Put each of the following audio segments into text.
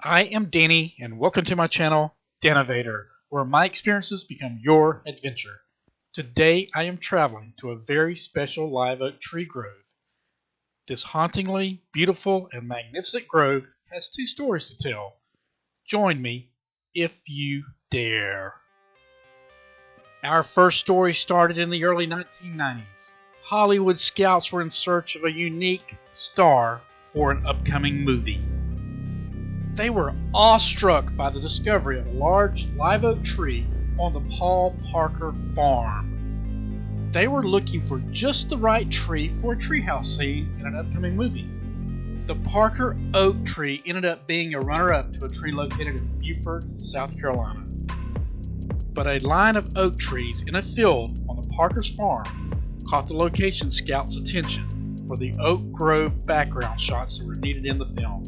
I am Danny, and welcome to my channel, Danovator, where my experiences become your adventure. Today I am traveling to a very special live oak tree grove. This hauntingly beautiful and magnificent grove has two stories to tell. Join me if you dare. Our first story started in the early 1990s. Hollywood scouts were in search of a unique star for an upcoming movie. They were awestruck by the discovery of a large live oak tree on the Paul Parker farm. They were looking for just the right tree for a treehouse scene in an upcoming movie. The Parker oak tree ended up being a runner-up to a tree located in Beaufort, South Carolina. But a line of oak trees in a field on the Parker's farm caught the location scouts' attention for the oak grove background shots that were needed in the film.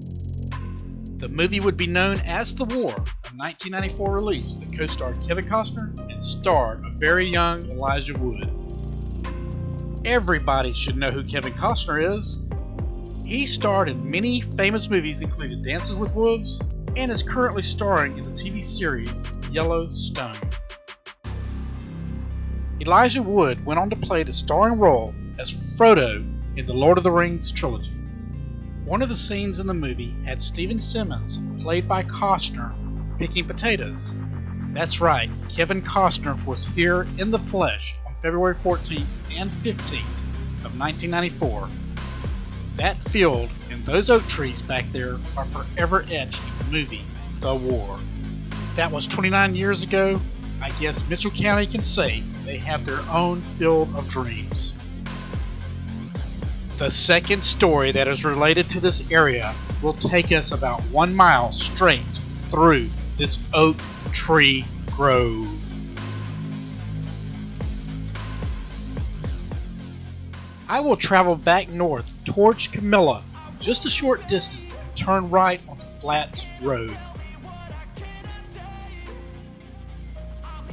The movie would be known as The War, a 1994 release that co-starred Kevin Costner and starred a very young Elijah Wood. Everybody should know who Kevin Costner is. He starred in many famous movies including Dances with Wolves and is currently starring in the TV series Yellowstone. Elijah Wood went on to play the starring role as Frodo in the Lord of the Rings trilogy. One of the scenes in the movie had Stephen Simmons, played by Costner, picking potatoes. That's right, Kevin Costner was here in the flesh on February 14th and 15th of 1994. That field and those oak trees back there are forever etched in the movie The War. That was 29 years ago. I guess Mitchell County can say they have their own field of dreams. The second story that is related to this area will take us about 1 mile straight through this oak tree grove. I will travel back north towards Camilla just a short distance and turn right onto Flats Road.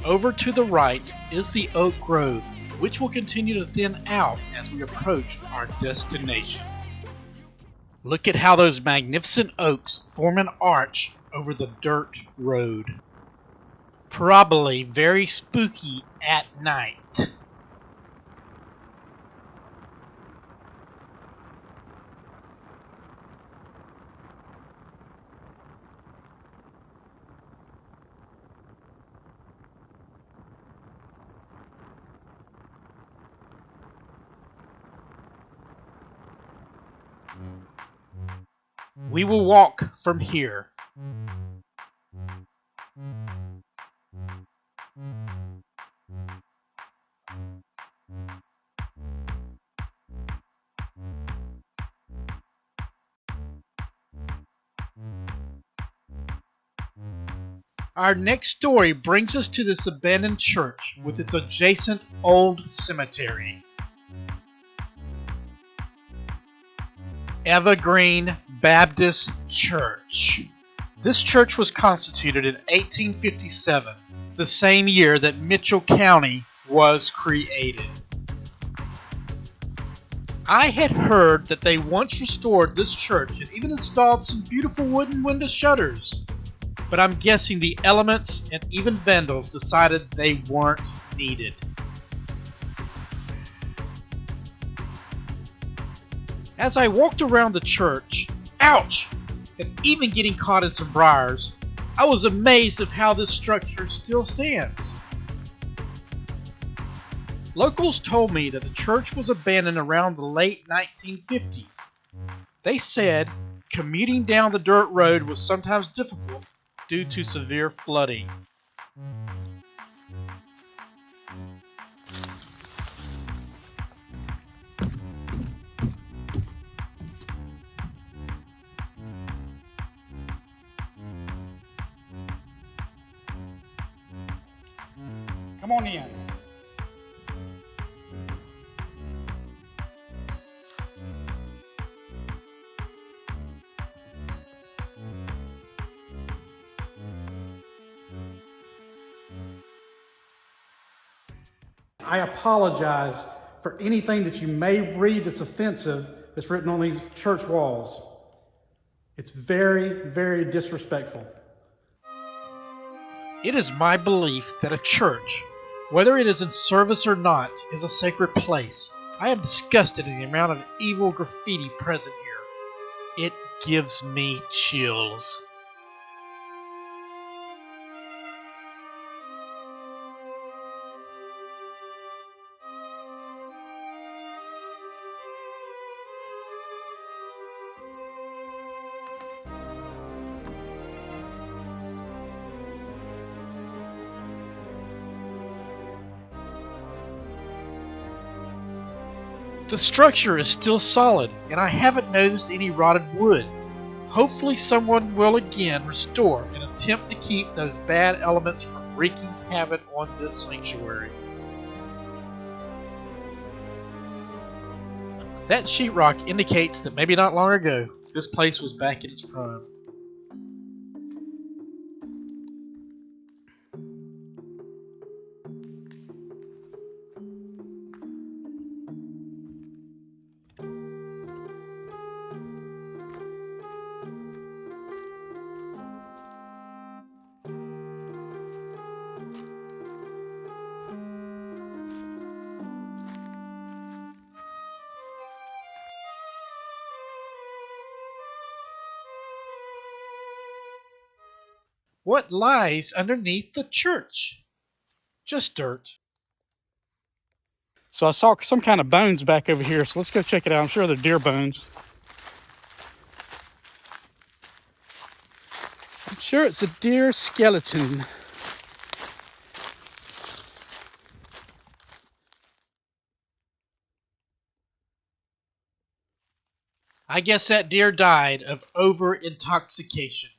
Over to the right is the oak grove, which will continue to thin out as we approach our destination. Look at how those magnificent oaks form an arch over the dirt road. Probably very spooky at night. We will walk from here. Our next story brings us to this abandoned church with its adjacent old cemetery. Evergreen Baptist Church. This church was constituted in 1857, the same year that Mitchell County was created. I had heard that they once restored this church and even installed some beautiful wooden window shutters, but I'm guessing the elements and even vandals decided they weren't needed. As I walked around the church, ouch, and even getting caught in some briars, I was amazed of how this structure still stands. Locals told me that the church was abandoned around the late 1950s. They said commuting down the dirt road was sometimes difficult due to severe flooding. Come on in. I apologize for anything that you may read that's offensive that's written on these church walls. It's very, very disrespectful. It is my belief that a church, whether it is in service or not, is a sacred place. I am disgusted at the amount of evil graffiti present here. It gives me chills. The structure is still solid, and I haven't noticed any rotted wood. Hopefully someone will again restore and attempt to keep those bad elements from wreaking havoc on this sanctuary. That sheetrock indicates that maybe not long ago, this place was back in its prime. What lies underneath the church? Just dirt. So I saw some kind of bones back over here, so let's go check it out. I'm sure they're deer bones. I'm sure it's a deer skeleton. I guess that deer died of over intoxication.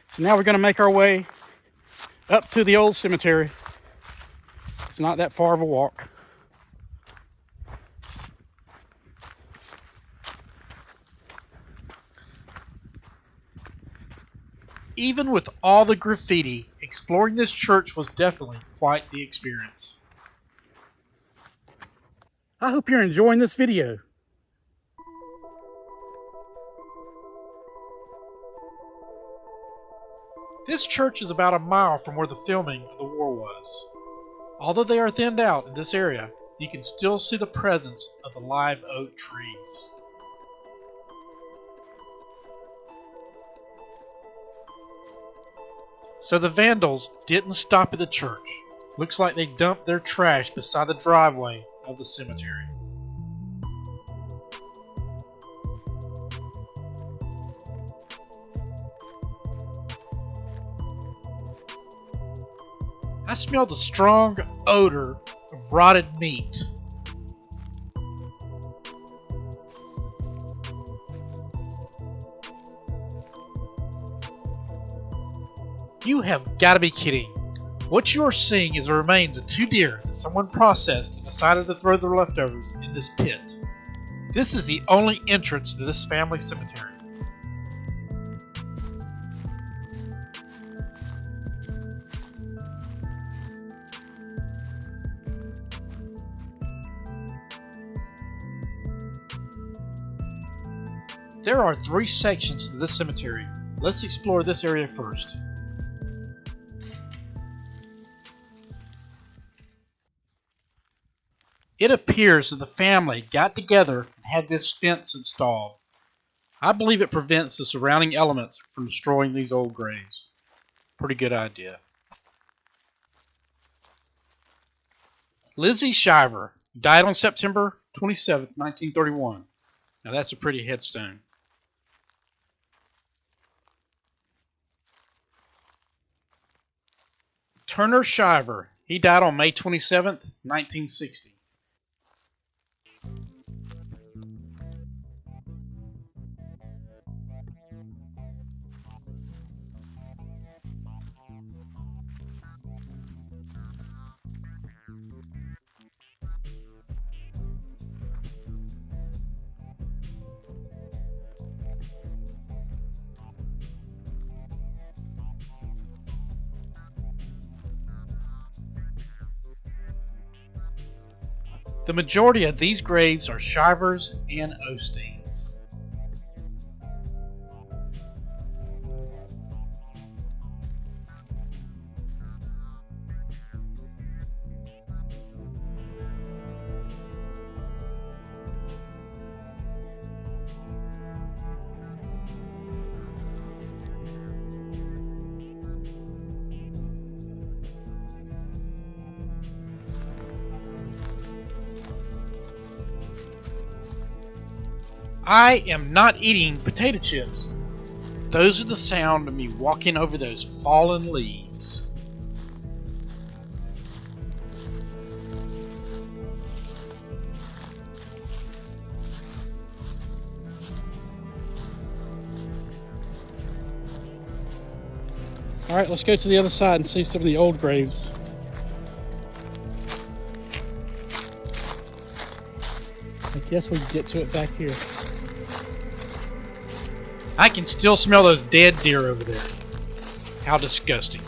So now we're going to make our way up to the old cemetery. It's not that far of a walk. Even with all the graffiti, exploring this church was definitely quite the experience. I hope you're enjoying this video. This church is about a mile from where the filming of the war was. Although they are thinned out in this area, you can still see the presence of the live oak trees. So the vandals didn't stop at the church. Looks like they dumped their trash beside the driveway of the cemetery. I smelled the strong odor of rotted meat. You have got to be kidding. What you are seeing is the remains of 2 deer that someone processed and decided to throw their leftovers in this pit. This is the only entrance to this family cemetery. There are 3 sections to this cemetery. Let's explore this area first. It appears that the family got together and had this fence installed. I believe it prevents the surrounding elements from destroying these old graves. Pretty good idea. Lizzie Shiver died on September 27, 1931. Now that's a pretty headstone. Turner Shiver, he died on May 27, 1960. The majority of these graves are Shivers and Osteens. I am not eating potato chips. Those are the sound of me walking over those fallen leaves. All right, let's go to the other side and see some of the old graves. I guess we can get to it back here. I can still smell those dead deer over there. How disgusting.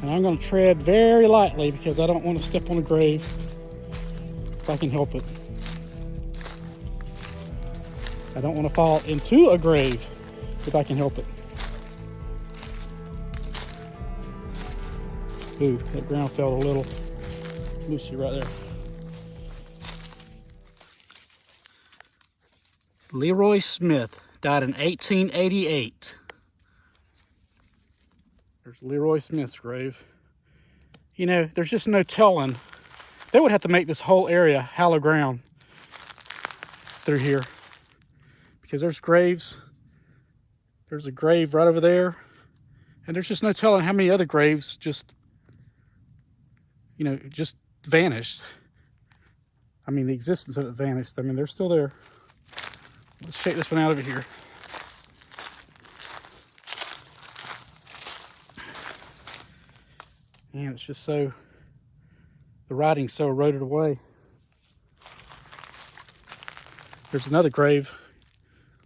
And I'm going to tread very lightly because I don't want to step on a grave if I can help it. I don't want to fall into a grave if I can help it. Ooh, that ground felt a little loosey right there. Leroy Smith died in 1888. There's Leroy Smith's grave. You know, there's just no telling. They would have to make this whole area hollow ground through here. Because there's graves. There's a grave right over there. And there's just no telling how many other graves just, you know, just vanished. I mean, the existence of it vanished. I mean, they're still there. Let's check this one out over here. Man, it's just so, the writing's so eroded away. There's another grave,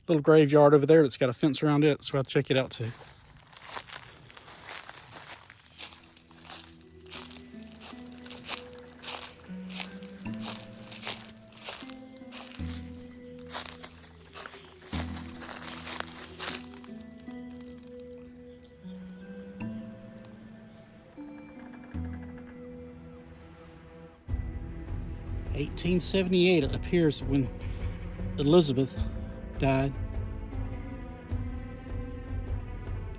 little graveyard over there that's got a fence around it, so we'll have to check it out too. (1878) it appears when Elizabeth died.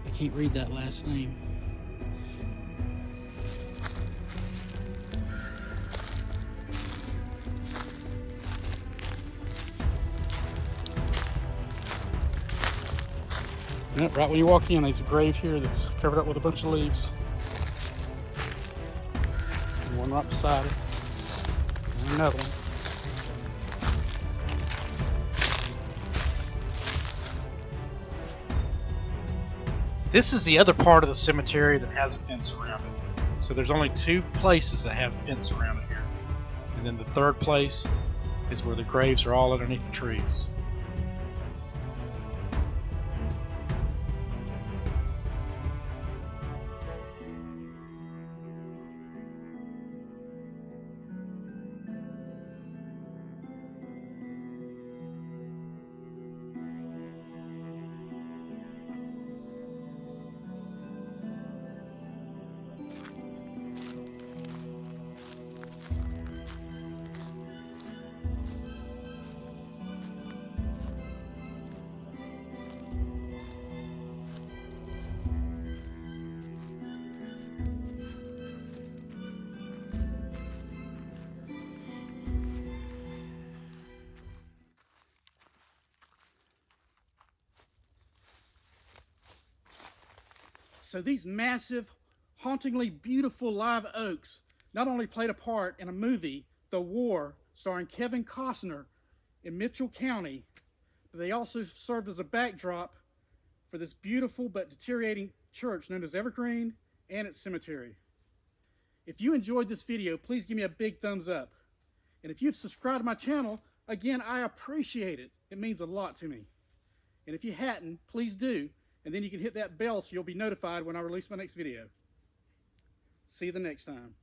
I can't read that last name. Yep, right when you walk in, there's a grave here that's covered up with a bunch of leaves. And one right beside it. And another one. This is the other part of the cemetery that has a fence around it. So there's only two places that have fence around it here. And then the third place is where the graves are all underneath the trees. So these massive, hauntingly beautiful live oaks not only played a part in a movie, The War, starring Kevin Costner in Mitchell County, but they also served as a backdrop for this beautiful but deteriorating church known as Evergreen and its cemetery. If you enjoyed this video, please give me a big thumbs up. And if you've subscribed to my channel, again, I appreciate it. It means a lot to me. And if you hadn't, please do. And then you can hit that bell so you'll be notified when I release my next video. See you the next time.